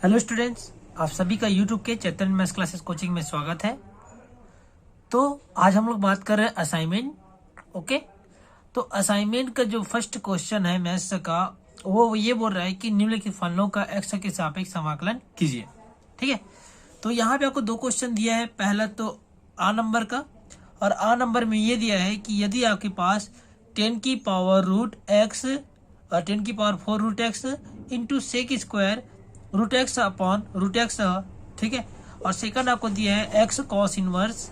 Hello students, आप सभी का यूट्यूब के चैतन्य मैथ्स क्लासेस कोचिंग में स्वागत है। तो आज हम लोग बात कर रहे हैं असाइनमेंट। ओके, तो असाइनमेंट का जो फर्स्ट क्वेश्चन है मैथ्स का, वो ये बोल रहा है कि निम्नलिखित फलनों का एक्स के सापेक्ष समाकलन कीजिए। ठीक है, तो यहाँ पे आपको दो क्वेश्चन दिया है। पहला तो आ नंबर का, और आ नंबर में ये दिया है कि यदि आपके पास 10 की पावर रूट एक्स और 10 की power 4 root x into sec square root x upon root x, ठीक है, और सेकंड आपको दिया है x cos inverse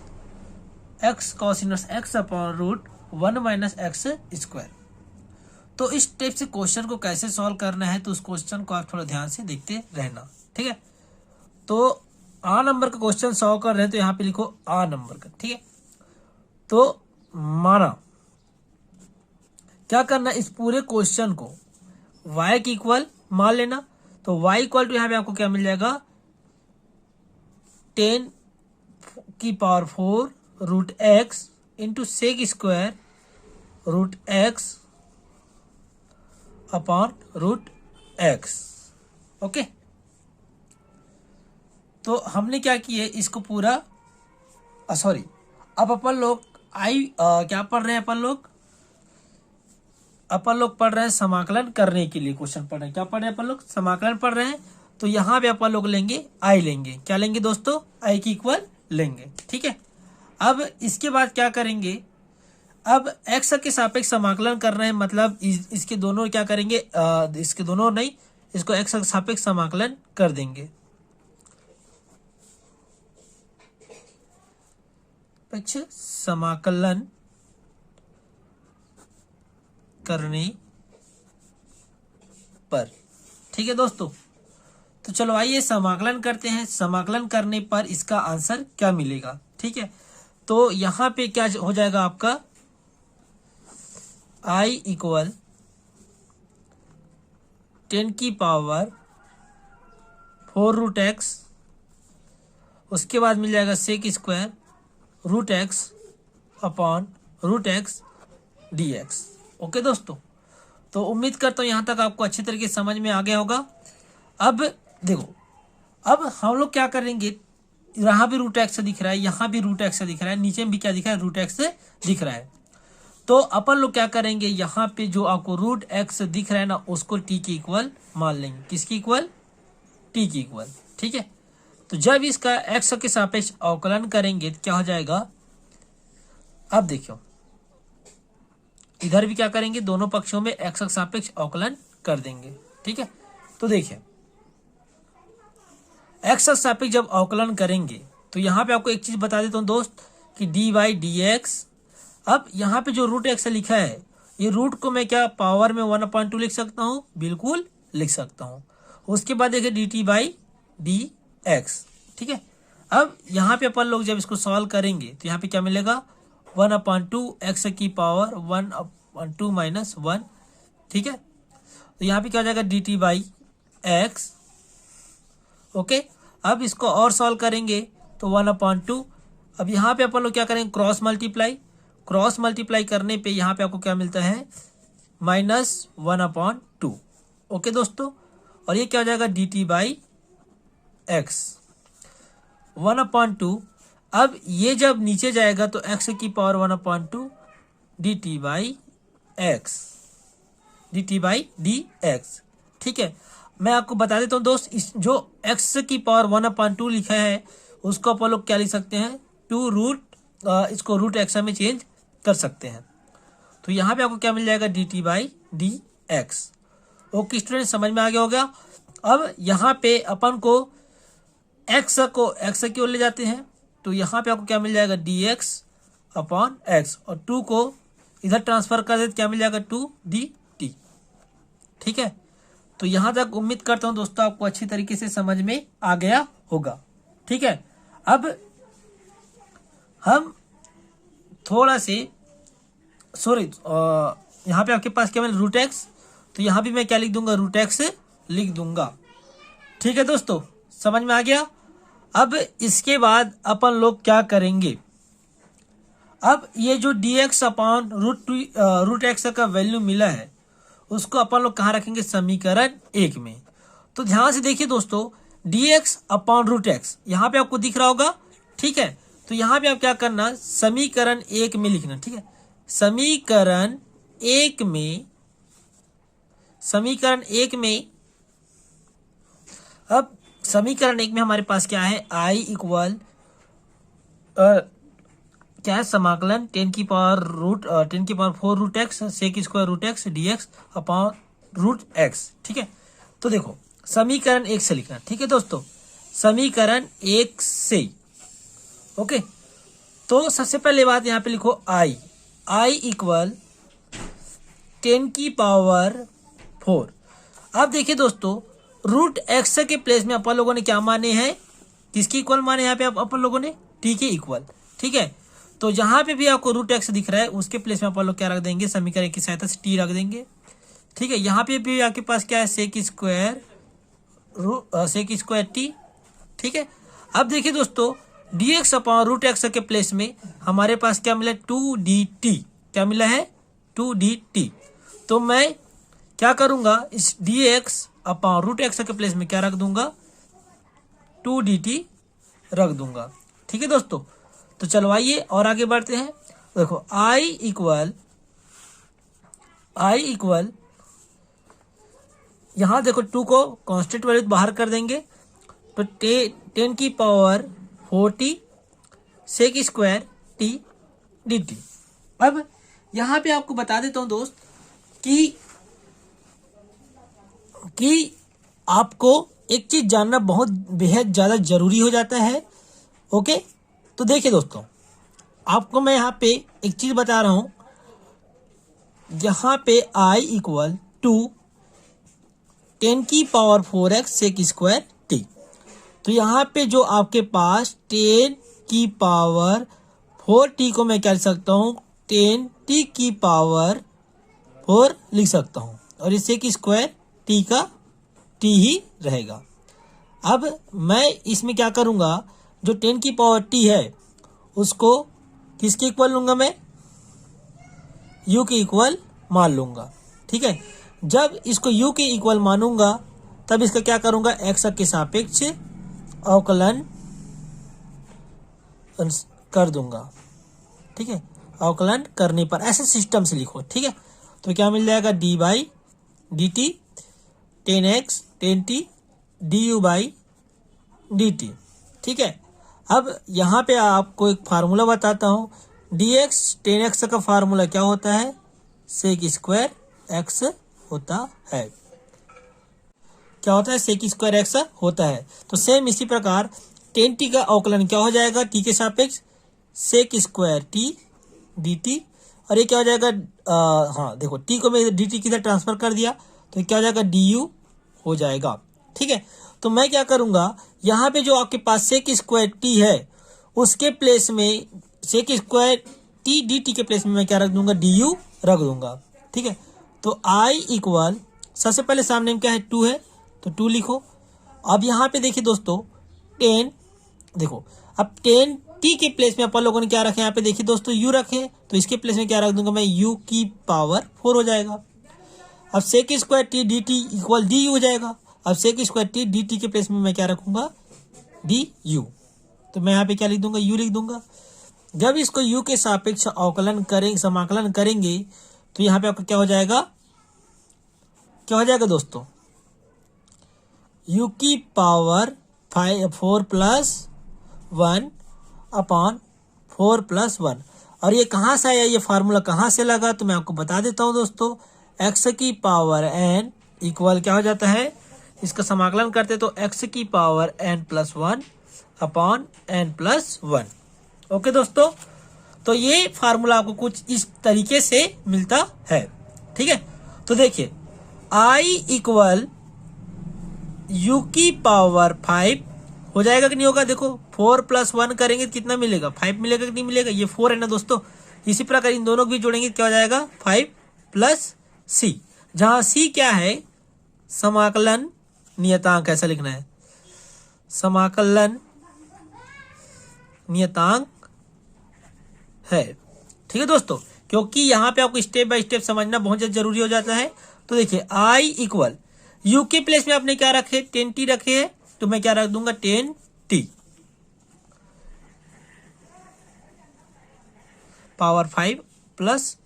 x upon root 1 minus x square. तो इस टाइप से क्वेश्चन को कैसे सॉल्व करना है, तो उस क्वेश्चन को आप थोड़ा ध्यान से देखते रहना। ठीक है, तो आ नंबर का क्वेश्चन सॉल्व कर रहे हैं, तो यहाँ पे लिखो आ नंबर का। ठीक है, तो माना क्या करना, इस पूरे क्वेश्चन को y की इक्वल मान लेना। तो y इक्वल टू यहाँ पे आपको क्या मिल जाएगा, 10 की power 4 root x into sec square root x upon root x. Okay, तो हमने क्या किया, इसको पूरा सॉरी, अब अपन लोग क्या पढ़ रहे हैं, अपन लोग पढ़ रहे हैं समाकलन करने के लिए क्वेश्चन पढ़ रहे हैं। क्या पढ़ रहे हैं अपन लोग, समाकलन पढ़ रहे हैं। तो यहाँ पे अपन लोग लेंगे आई, लेंगे क्या लेंगे दोस्तों, आई की इक्वल लेंगे। ठीक है, अब इसके बाद क्या करेंगे, अब एक्स के सापेक्ष समाकलन कर रहे हैं, मतलब इसके दोनों क्या करेंगे, इसके दोनों नहीं, इसको एक्स के सापेक्ष समाकलन कर देंगे। समाकलन करने पर, ठीक है दोस्तों। तो चलो आइए समाकलन करते हैं। समाकलन करने पर इसका आंसर क्या मिलेगा। ठीक है, तो यहां पे क्या हो जाएगा आपका, आई इक्वल 10 की पावर 4 रूट एक्स, उसके बाद मिल जाएगा sec square root x upon root x d x. Okay दोस्तों, तो उम्मीद करता हूं यहां तक आपको अच्छी तरीके से समझ में आ गया होगा। अब देखो, अब हम लोग क्या करेंगे, यहाँ भी रूट एक्स दिख रहा है, यहाँ भी रूट एक्स दिख रहा है, नीचे में भी क्या दिख रहा है, रूट एक्स दिख रहा है। तो अपन लोग क्या करेंगे, यहाँ पे जो आपको रूट एक्स दिख रहा है ना, उसको टी की इक्वल मान लेंगे। किसकी इक्वल, टी की इक्वल। ठीक है, तो जब इसका एक्स के सापेक्ष अवकलन करेंगे तो क्या हो जाएगा, अब देखियो इधर भी क्या करेंगे, दोनों पक्षों में एक्स के सापेक्ष अवकलन कर देंगे। ठीक है, तो देखिए एक्स के सापेक्ष जब अवकलन करेंगे तो यहाँ पे आपको एक चीज बता देता हूँ दोस्त, कि डी वाई डी एक्स। अब यहाँ पे जो रूट एक्स लिखा है, ये रूट को मैं क्या पावर में 1/2 लिख सकता हूँ, बिल्कुल लिख सकता हूँ। उसके बाद देखिए D T by D x. ठीक है, अब यहाँ पे अपन लोग जब इसको सॉल्व करेंगे तो यहाँ पे क्या मिलेगा, 1/2 एक्स की पावर 1/2 माइनस 1। ठीक है, तो यहाँ पे क्या हो जाएगा, D T by x. Okay, अब इसको और सॉल्व करेंगे तो 1/2। अब यहाँ पे अपन लोग क्या करेंगे, क्रॉस मल्टीप्लाई करने पे यहाँ पे आपको क्या मिलता है, -1/2। ओके दोस्तों, और ये क्या हो जाएगा, डी टी बाई एक्स 1/2। अब ये जब नीचे जाएगा तो एक्स की power 1/2 D T by D x. ठीक है, मैं आपको बता देता हूँ दोस्त, इस जो एक्स की पावर 1/2 लिखा है उसको अपन लोग क्या लिख सकते हैं, 2 रूट, इसको रूट एक्स में चेंज कर सकते हैं। तो यहाँ पे आपको क्या मिल जाएगा, D T by D x. Okay student, समझ में आ गया होगा। अब यहाँ पे अपन को एक्स की ओर ले जाते हैं, तो यहाँ पे आपको क्या मिल जाएगा, डी एक्स अपॉन एक्स, और 2 को इधर ट्रांसफर कर दे तो क्या मिल जाएगा, 2 डी टी। ठीक है, तो यहाँ तक उम्मीद करता हूँ दोस्तों आपको अच्छी तरीके से समझ में आ गया होगा। ठीक है, अब हम थोड़ा से यहाँ पे आपके पास क्या मिल, रूट एक्स, तो यहाँ भी मैं क्या लिख दूंगा, रूट एक्स लिख दूंगा। ठीक है दोस्तों, समझ में आ गया। अब इसके बाद अपन लोग क्या करेंगे, अब ये जो d x upon root x का वैल्यू मिला है उसको अपन लोग कहाँ रखेंगे, समीकरण 1 में। तो ध्यान से देखिए दोस्तों, dx अपॉन रूट एक्स, यहाँ पे आपको दिख रहा होगा, ठीक है। तो यहाँ पे आप क्या करना, समीकरण 1 में लिखना, ठीक है। समीकरण 1 में अब समीकरण 1 में हमारे पास क्या है, i इक्वल क्या है, समाकलन 10 की power 4 root x sec square root x dx upon root x, ठीक है। तो देखो समीकरण 1 से लिखना, ठीक है दोस्तों, समीकरण 1 से, ओके। तो सबसे पहले बात यहाँ पे लिखो i इक्वल 10 की पावर 4। अब देखिए दोस्तों, रूट एक्स के प्लेस में अपन लोगों ने क्या माने हैं, किसके इक्वल माने यहाँ पे अपन लोगों ने, टी के इक्वल, ठीक है। तो जहां पे भी आपको रूट एक्स दिख रहा है उसके प्लेस में अपन लोग क्या रख देंगे, समीकरण की सहायता से टी रख देंगे, ठीक है। यहाँ पे भी आपके पास क्या है, सेक स्क्वायर टी, ठीक है। अब देखिए दोस्तों, dx अपॉन रूट एक्स के प्लेस में हमारे पास क्या मिला, 2dt, क्या मिला है 2dt। तो मैं क्या करूंगा, इस dx अपॉन रूट एक्स के प्लेस में क्या रख दूंगा, 2dt रख दूंगा, ठीक है दोस्तों। तो चलो आइए और आगे बढ़ते हैं। देखो i इक्वल यहां देखो 2 को कांस्टेंट वैल्यू बाहर कर देंगे, तो 10 की power 40 sec square t dt। अब यहां पे आपको बता देता हूं दोस्त कि आपको एक चीज जानना बहुत बेहद ज्यादा जरूरी हो जाता है, ओके। तो देखिए दोस्तों, आपको मैं यहाँ पे एक चीज बता रहा हूं, यहाँ पे i इक्वल टू 10 की पावर 4x सेक स्क्वायर टी। तो यहाँ पे जो आपके पास 10 की पावर 4t को मैं क्या लिख सकता हूँ, 10t की पावर 4 लिख सकता हूँ, और इस सेक स्क्वायर टी का टी ही रहेगा। अब मैं इसमें क्या करूंगा, जो 10 की पावर टी है उसको किसके इक्वल लूंगा, मैं u के इक्वल मान लूंगा, ठीक है। जब इसको u के इक्वल मानूंगा तब इसका क्या करूंगा, x के सापेक्ष अवकलन कर दूंगा, ठीक है। अवकलन करने पर ऐसे सिस्टम से लिखो, ठीक है। तो क्या मिल जाएगा, d by D T 10x 10t du by dt, ठीक है। अब यहाँ पे आपको एक फार्मूला बताता हूँ, dx 10x का फार्मूला क्या होता है, सेक स्क्वायर x होता है, क्या होता है, सेक स्क्वायर x होता है। तो सेम इसी प्रकार 10t का अवकलन क्या हो जाएगा, t के सापेक्ष सेक स्क्वायर t dt, और ये क्या हो जाएगा, हाँ देखो t को मैं dt की तरह ट्रांसफर कर दिया, तो क्या हो जाएगा, du हो जाएगा, ठीक है। तो मैं क्या करूंगा, यहाँ पे जो आपके पास सेक स्क्वायर टी है उसके प्लेस में sec square t d t के प्लेस में मैं क्या रख दूंगा, du रख दूंगा, ठीक है। तो i इक्वल सबसे पहले सामने में क्या है, 2 है, तो 2 लिखो। अब यहाँ पे देखिए दोस्तों 10, देखो अब 10 टी के प्लेस में अपन लोगों ने क्या रखे, यहाँ पे देखिए दोस्तों u रखे, तो इसके प्लेस में क्या रख दूंगा मैं, u की पावर 4 हो जाएगा। अब sec square t d t equal d u हो जाएगा। अब sec square t d t के प्लेस में मैं क्या रखूंगा, डी यू, तो मैं यहाँ पे क्या लिख दूंगा, यू लिख दूंगा। जब इसको यू के सापेक्ष अवकलन करेंगे, समाकलन करेंगे, तो यहाँ पे आपका क्या हो जाएगा, क्या हो जाएगा दोस्तों, u की पावर 4 प्लस 1 अपॉन 4 प्लस 1। और ये कहाँ से आया, ये फार्मूला कहाँ से लगा, तो मैं आपको बता देता हूँ दोस्तों, x की पावर n इक्वल क्या हो जाता है, इसका समाकलन करते तो x की power n plus 1 upon n plus 1। Okay दोस्तों, तो ये फार्मूला आपको कुछ इस तरीके से मिलता है, ठीक है। तो देखिए i इक्वल u की पावर 5 हो जाएगा कि नहीं होगा, देखो 4 प्लस 1 करेंगे कितना मिलेगा, 5 मिलेगा कि नहीं मिलेगा, ये 4 है ना दोस्तों। इसी प्रकार इन दोनों को भी जोड़ेंगे, क्या हो जाएगा 5 प्लस c, जहां c क्या है, समाकलन नियतांक, ऐसा लिखना है, समाकलन नियतांक है, ठीक है दोस्तों, क्योंकि यहाँ पे आपको स्टेप बाय स्टेप समझना बहुत ज्यादा जरूरी हो जाता है। तो देखिए i इक्वल u के प्लेस में आपने क्या रखे, 10t रखे हैं, तो मैं क्या रख दूंगा 10t power 5 plus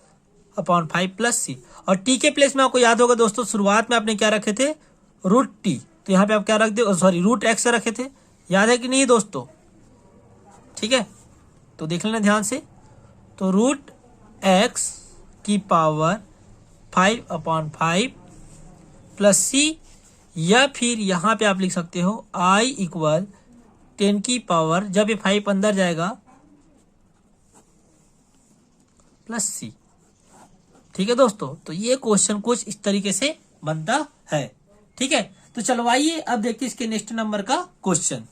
upon 5 plus C. और टी के प्लेस में आपको याद होगा दोस्तों, शुरुआत में आपने क्या रखे थे, रूट टी, तो यहाँ पे आप क्या रख दे, सॉरी रूट एक्स रखे थे, याद है कि नहीं दोस्तों? ठीक है, तो देख लेना ध्यान से। तो रूट एक्स की पावर 5 अपॉन 5 प्लस सी, या फिर यहाँ पे आप लिख सकते हो i इक्वल 10 की पावर, जब ये 5 अंदर जाएगा, प्लस सी। ठीक है दोस्तों, तो ये क्वेश्चन कुछ इस तरीके से बनता है। ठीक है, तो चलो आइए अब देखते हैं इसके नेक्स्ट नंबर का क्वेश्चन।